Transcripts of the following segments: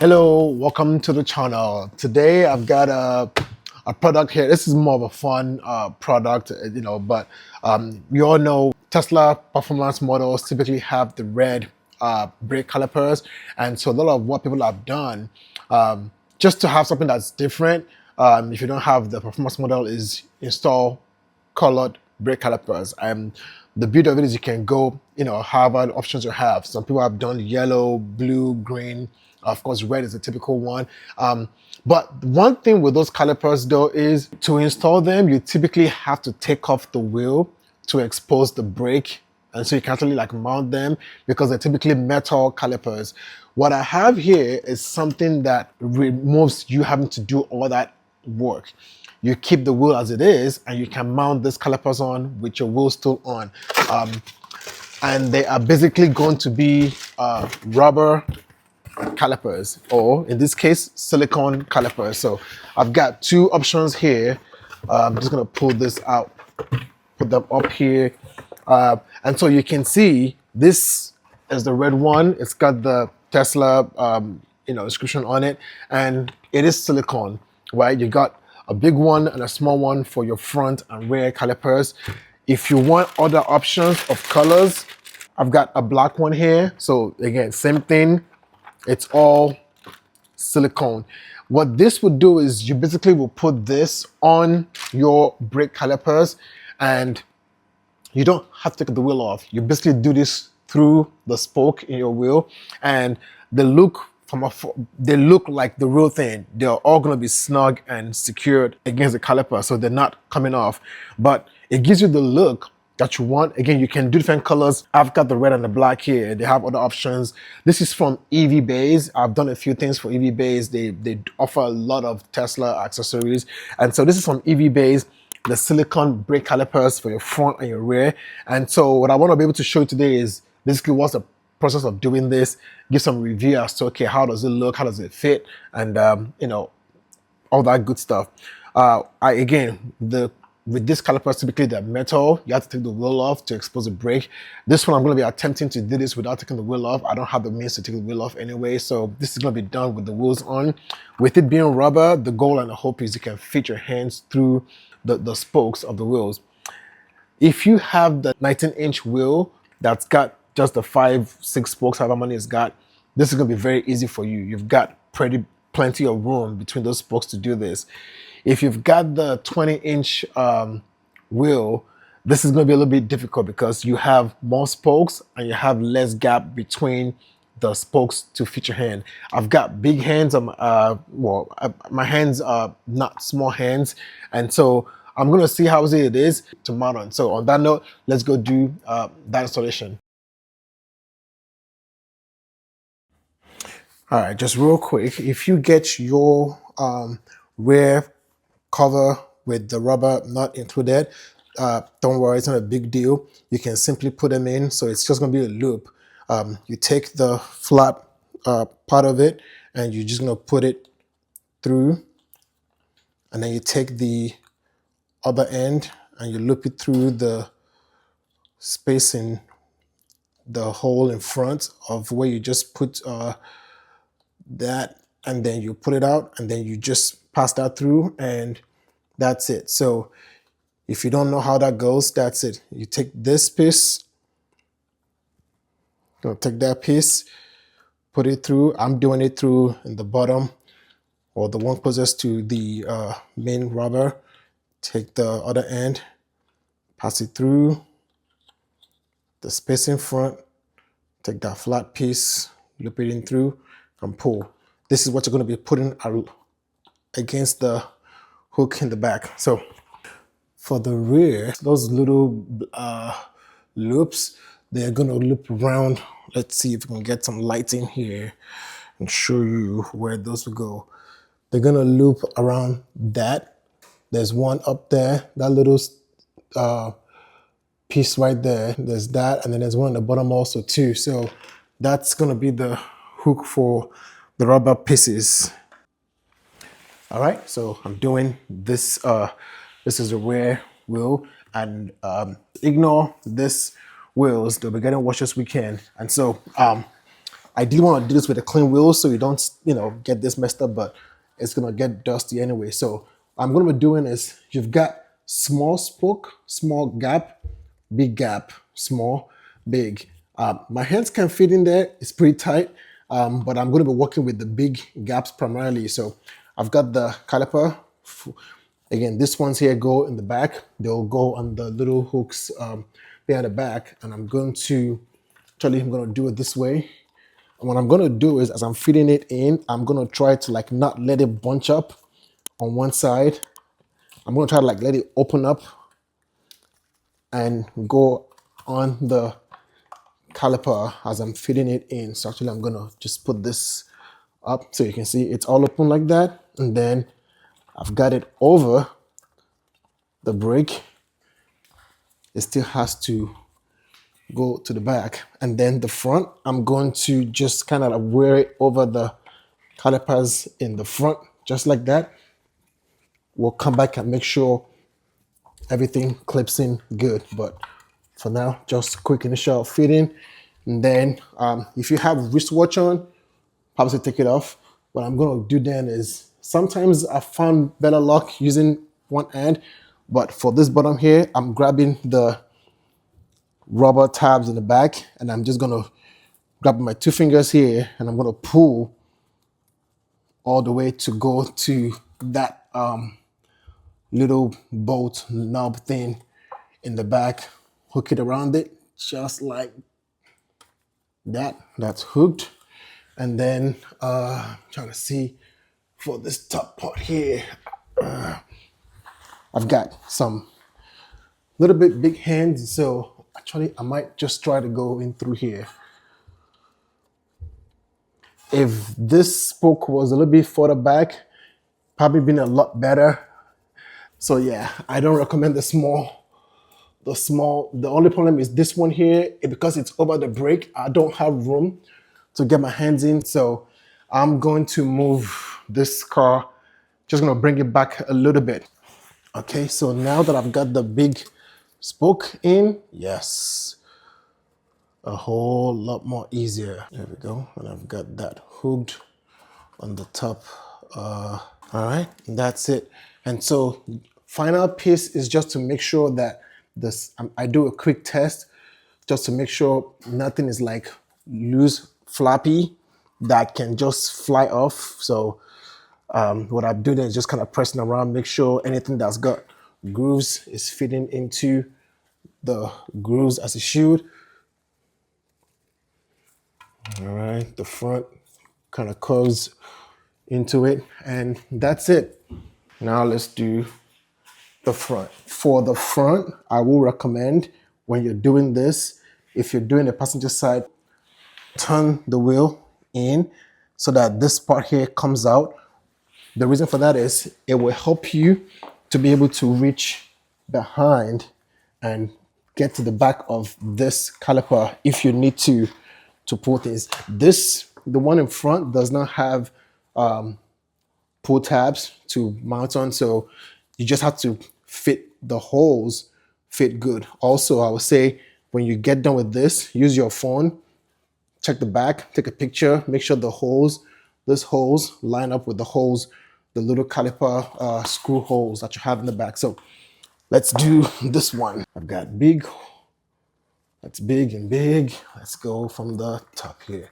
Hello, welcome to the channel. Today I've got a product here. This is more of a fun product, but we all know Tesla performance models typically have the red brake calipers, and so a lot of what people have done just to have something that's different, if you don't have the performance model, is install colored brake calipers. And the beauty of it is you can go, however options you have. Some people have done yellow, blue, green. Of course, red is a typical one. But one thing with those calipers though is to install them, you typically have to take off the wheel to expose the brake. And so you can actually like mount them because they're typically metal calipers. What I have here is something that removes you having to do all that work. You keep the wheel as it is and you can mount these calipers on with your wheel still on. And they are basically going to be rubber calipers, or in this case silicone calipers. So I've got two options here. I'm just going to pull this out, put them up here, and so you can see this is the red one. It's got the Tesla inscription on it, and it is silicone, right? You got a big one and a small one for your front and rear calipers. If you want other options of colors, I've got a black one here. So again, same thing. It's all silicone. What this would do is you basically will put this on your brake calipers and you don't have to take the wheel off. You basically do this through the spoke in your wheel, and they look like the real thing. They're all going to be snug and secured against the caliper, so they're not coming off. But it gives you the look that you want. Again, you can do different colors. I've got the red and the black here. They have other options. This is from EVBase. I've done a few things for EVBase. They offer a lot of Tesla accessories. And so this is from EVBase, the silicone brake calipers for your front and your rear. And so what I want to be able to show you today is basically what's the process of doing this, give some review as to, okay, how does it look? How does it fit? And, all that good stuff. With this calipers, typically they're metal. You have to take the wheel off to expose the brake. This one, I'm going to be attempting to do this without taking the wheel off. I don't have the means to take the wheel off anyway, so this is going to be done with the wheels on. With it being rubber, the goal and the hope is you can fit your hands through the spokes of the wheels. If you have the 19-inch wheel that's got just the 5-6 spokes, however many it's got, this is going to be very easy for you. You've got plenty of room between those spokes to do this. If you've got the 20-inch wheel, this is going to be a little bit difficult because you have more spokes and you have less gap between the spokes to fit your hand. I've got big hands. My hands are not small hands, and so I'm going to see how easy it is to mount on. So on that note, let's go do that installation. All right, just real quick, if you get your rear cover with the rubber not included, don't worry, it's not a big deal. You can simply put them in, so it's just going to be a loop. You take the flat part of it and you're just going to put it through, and then you take the other end and you loop it through the space in the hole in front of where you just put that, and then you put it out and then you just pass that through, and that's it. So if you don't know how that goes, that's it. You take this piece, take that piece, put it through. I'm doing it through in the bottom, or the one closest to the main rubber. Take the other end, pass it through the space in front, take that flat piece, loop it in through, and pull. This is what you're going to be putting against the hook in the back. So for the rear, those little loops, they're going to loop around. Let's see if we can get some light in here and show you where those will go. They're going to loop around that. There's one up there, that little piece right there. There's that, and then there's one on the bottom also too. So that's going to be the hook for the rubber pieces. All right, so I'm doing this. This is the rear wheel, and ignore this wheels. They'll be getting washed as we can. And so I do want to do this with a clean wheel so you don't, get this messed up, but it's gonna get dusty anyway. So I'm gonna be doing is you've got small spoke, small gap, big gap, small, big. My hands can fit in there. It's pretty tight, but I'm gonna be working with the big gaps primarily. So I've got the caliper. Again, this ones here go in the back. They'll go on the little hooks there at the back, and I'm going to do it this way. And what I'm gonna do is, as I'm feeding it in, I'm gonna try to like not let it bunch up on one side. I'm gonna try to like let it open up and go on the caliper as I'm feeding it in. So actually I'm gonna just put this up so you can see it's all open like that. And then I've got it over the brake. It still has to go to the back. And then the front, I'm going to just kind of wear it over the calipers in the front, just like that. We'll come back and make sure everything clips in good. But for now, just quick initial fitting. And then if you have wristwatch on, obviously take it off. What I'm gonna do then is, sometimes I found better luck using one hand, but for this bottom here, I'm grabbing the rubber tabs in the back, and I'm just gonna grab my two fingers here, and I'm gonna pull all the way to go to that little bolt knob thing in the back, hook it around it just like that. That's hooked. And then I'm trying to see for this top part here, I've got some little bit big hands, so actually I might just try to go in through here. If this spoke was a little bit further back, probably been a lot better. So yeah, I don't recommend the small. The only problem is this one here, because it's over the brake, I don't have room to get my hands in. So I'm going to move this car, just gonna bring it back a little bit. Okay, so now that I've got the big spoke in, yes, a whole lot more easier. There we go, and I've got that hooked on the top. All right, that's it. And so final piece is just to make sure that I do a quick test just to make sure nothing is like loose, floppy, that can just fly off. So what I'm doing is just kind of pressing around, make sure anything that's got grooves is fitting into the grooves as it should. All right, the front kind of curves into it, and that's it. Now let's do the front. For the front, I will recommend, when you're doing this, if you're doing the passenger side, turn the wheel in so that this part here comes out. The reason for that is it will help you to be able to reach behind and get to the back of this caliper if you need to pull things. The one in front does not have pull tabs to mount on, so you just have to fit the holes, fit good. Also, I would say when you get done with this, use your phone, check the back, take a picture, make sure these holes line up with the holes, the little caliper screw holes that you have in the back. So let's do this one. I've got big, that's big and big. Let's go from the top here.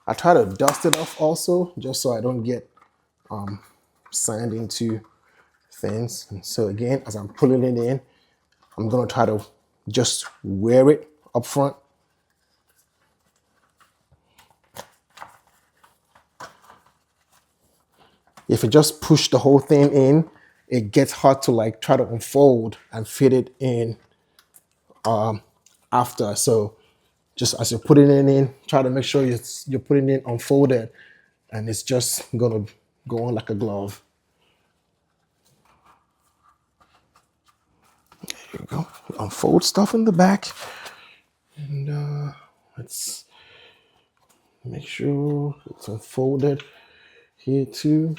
I try to dust it off also, just so I don't get sand into things. And so again, as I'm pulling it in, I'm gonna try to just wear it up front. If you just push the whole thing in, it gets hard to like try to unfold and fit it in after. So just as you're putting it in, try to make sure you're putting it unfolded, and it's just gonna go on like a glove. There you go. Unfold stuff in the back, and let's make sure it's unfolded here too.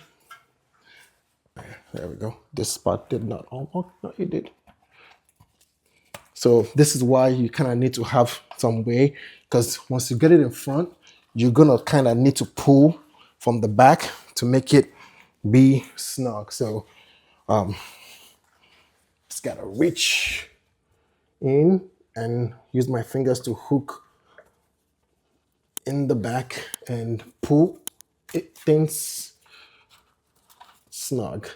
There we go. This spot did not. Oh, no, it did. So this is why you kind of need to have some way, because once you get it in front, you're gonna kind of need to pull from the back to make it be snug. So just gotta reach in and use my fingers to hook in the back and pull it things snug.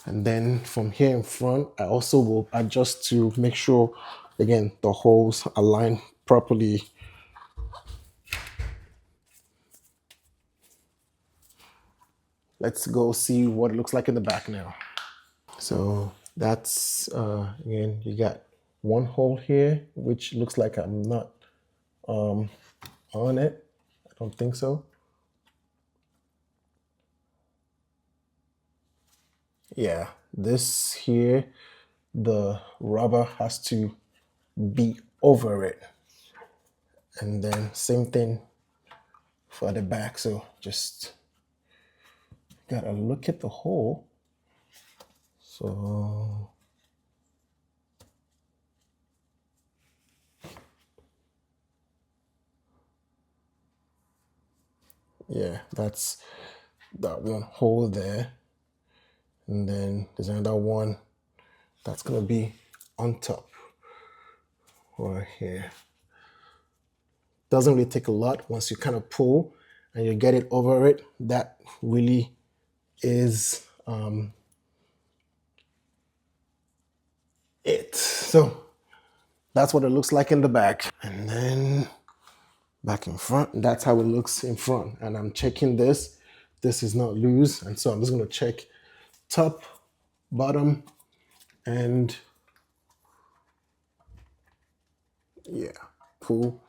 And then from here in front, I also will adjust to make sure, again, the holes align properly. Let's go see what it looks like in the back now. So that's, again, you got one hole here, which looks like I'm not on it. I don't think so. Yeah, this here, the rubber has to be over it. And then same thing for the back. So just gotta look at the hole. So yeah, that's that one hole there. And then there's another one that's gonna be on top right here. Doesn't really take a lot once you kind of pull and you get it over it. That really is it. So that's what it looks like in the back. And then back in front, that's how it looks in front. And I'm checking this. This is not loose. And so I'm just gonna check top, bottom, and yeah, pull,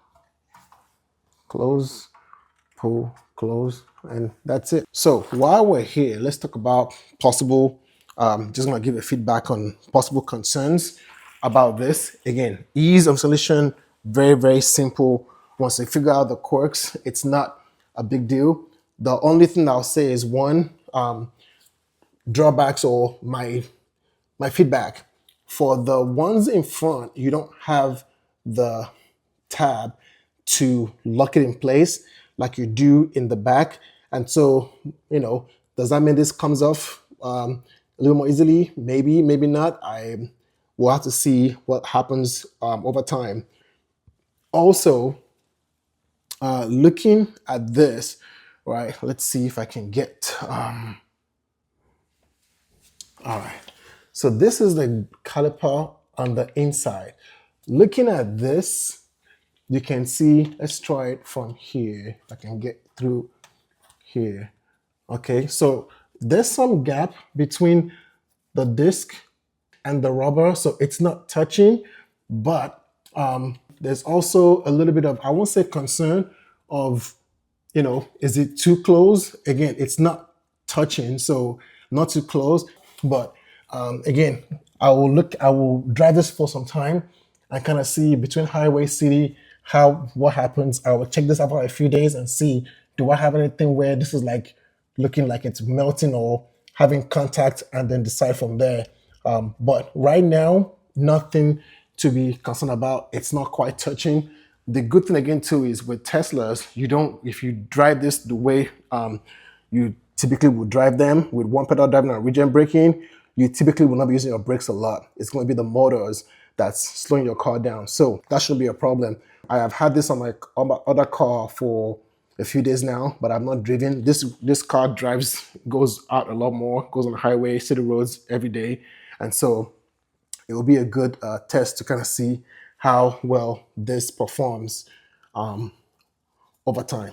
close, pull, close, and that's it. So while we're here, let's talk about possible, just gonna give a feedback on possible concerns about this. Again, ease of installation, very, very simple. Once you figure out the quirks, it's not a big deal. The only thing I'll say is one, drawbacks or my feedback. For the ones in front, you don't have the tab to lock it in place like you do in the back. And so, does that mean this comes off a little more easily? Maybe, maybe not. I will have to see what happens over time. Also, looking at this, right, let's see if I can get, all right. So this is the caliper on the inside. Looking at this, you can see, let's try it from here. If I can get through here. Okay, so there's some gap between the disc and the rubber, so it's not touching, but there's also a little bit of, I won't say concern of, is it too close? Again, it's not touching, so not too close. But again, I will drive this for some time and kind of see between highway, city, what happens. I will check this out for a few days and see, do I have anything where this is like looking like it's melting or having contact, and then decide from there. But right now, nothing to be concerned about. It's not quite touching. The good thing again too is with Teslas, if you drive this the way you typically would drive them with one pedal driving and regen braking, you typically will not be using your brakes a lot. It's going to be the motors that's slowing your car down. So that shouldn't be a problem. I have had this on my other car for a few days now, but I've not driven. This car goes out a lot more, goes on the highway, city roads every day. And so it will be a good test to kind of see how well this performs over time.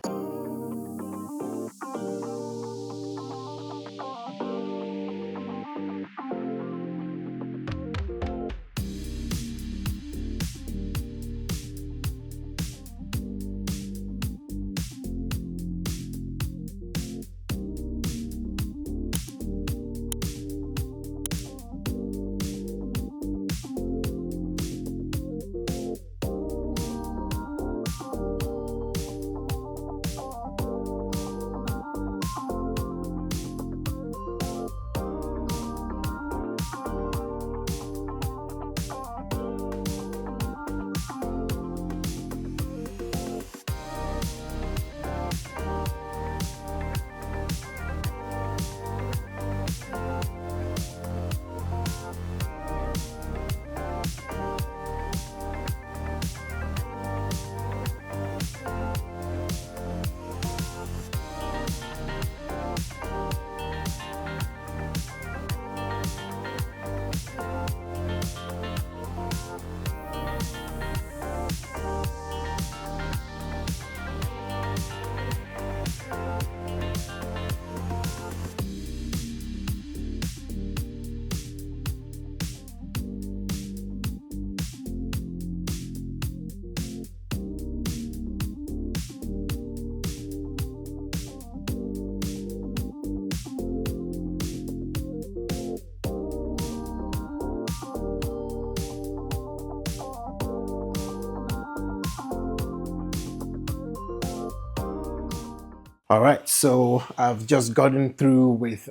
All right, so I've just gotten through with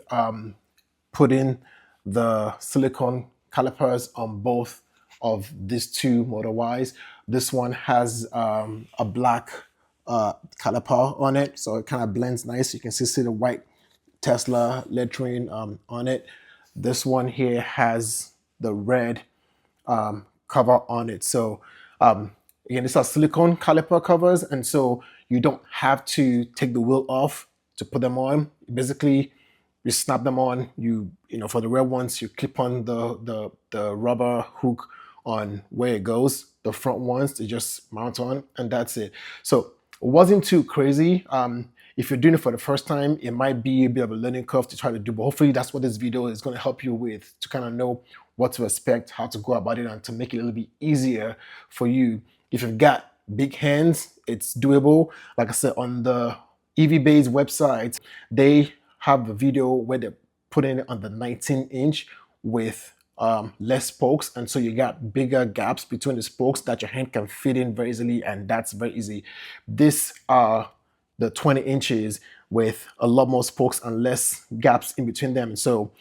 putting the silicone calipers on both of these two motor Ys. This one has a black caliper on it, so it kind of blends nice. You can see the white Tesla lettering on it. This one here has the red cover on it. So again, these are silicone caliper covers, and so you don't have to take the wheel off to put them on. Basically, you snap them on. You know, for the red ones, you clip on the rubber hook on where it goes. The front ones, they just mount on, and that's it. So it wasn't too crazy. If you're doing it for the first time, it might be a bit of a learning curve to try to do, but hopefully that's what this video is going to help you with, to kind of know what to expect, how to go about it, and to make it a little bit easier for you. If you've got big hands, it's doable. Like I said, on the EVBase website, they have a video where they're putting it on the 19-inch with less spokes, and so you got bigger gaps between the spokes that your hand can fit in very easily, and that's very easy. This the 20 inches with a lot more spokes and less gaps in between them. And so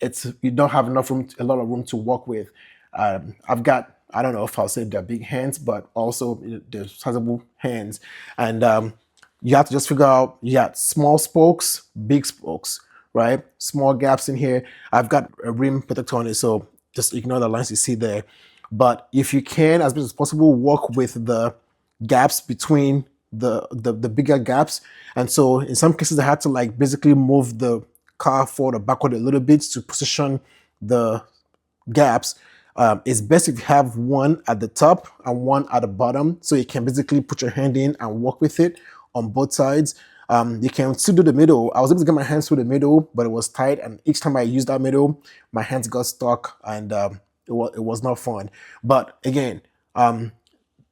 it's, you don't have enough room, a lot of room to work with. I've got, I don't know if I'll say they're big hands, but also they're sizable hands. And you have to just figure out, you got small spokes, big spokes, right? Small gaps in here. I've got a rim protector on it, so just ignore the lines you see there. But if you can, as much as possible, work with the gaps between the bigger gaps. And so in some cases I had to like basically move the car forward or backward a little bit to position the gaps. It's best if you have one at the top and one at the bottom, so you can basically put your hand in and work with it on both sides. You can still do the middle. I was able to get my hands through the middle, but it was tight, and each time I used that middle, my hands got stuck, and it was not fun. But again,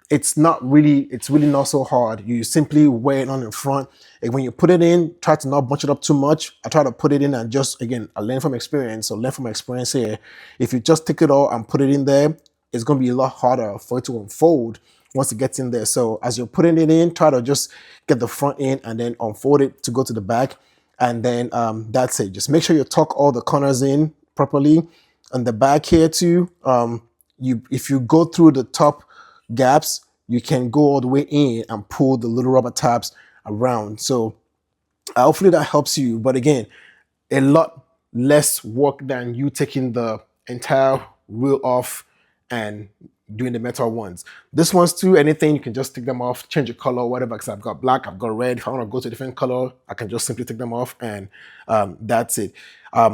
it's really not so hard. You simply wear it on the front, and when you put it in, try to not bunch it up too much. I try to put it in and just, again, I learn from experience. So learn from my experience here. If you just take it all and put it in there, it's going to be a lot harder for it to unfold once it gets in there. So as you're putting it in, try to just get the front in and then unfold it to go to the back. And then that's it. Just make sure you tuck all the corners in properly. On the back here too, if you go through the top gaps, you can go all the way in and pull the little rubber tabs around. So hopefully that helps you. But again, a lot less work than you taking the entire wheel off and doing the metal ones. This one's too, anything, you can just take them off, change the color, whatever, because I've got black, I've got red. If I want to go to a different color, I can just simply take them off, and that's it.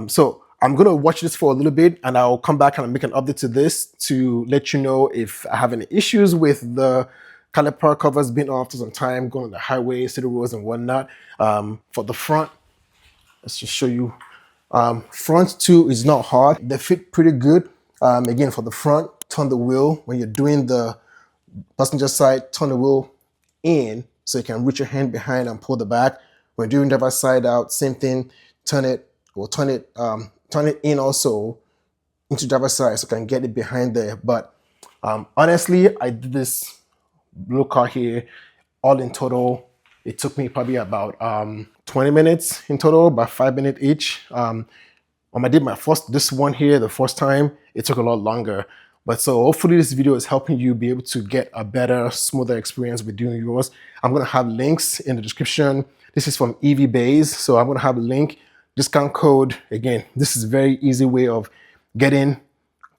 So I'm going to watch this for a little bit, and I'll come back and make an update to this to let you know if I have any issues with the caliper covers being off for some time, going on the highway, city roads and whatnot. For the front, let's just show you. Front too is not hard. They fit pretty good. Again, for the front, turn the wheel. When you're doing the passenger side, turn the wheel in so you can reach your hand behind and pull the back. When doing driver's side out, same thing. Turn it in also into driver's side so I can get it behind there. But honestly, I did this blue car here all in total. It took me probably about 20 minutes in total, about 5 minutes each. When I did this one here the first time, it took a lot longer. But so hopefully this video is helping you be able to get a better, smoother experience with doing yours. I'm going to have links in the description. This is from EVBase, so I'm going to have a link, discount code. Again, this is a very easy way of getting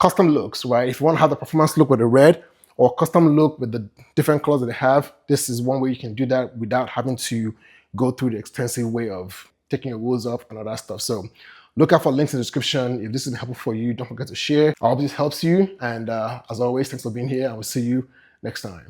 custom looks, right? If you want to have the performance look with the red, or custom look with the different colors that they have, this is one way you can do that without having to go through the extensive way of taking your wheels off and all that stuff. So look out for links in the description. If this is helpful for you, don't forget to share. I hope this helps you. And as always, thanks for being here. I will see you next time.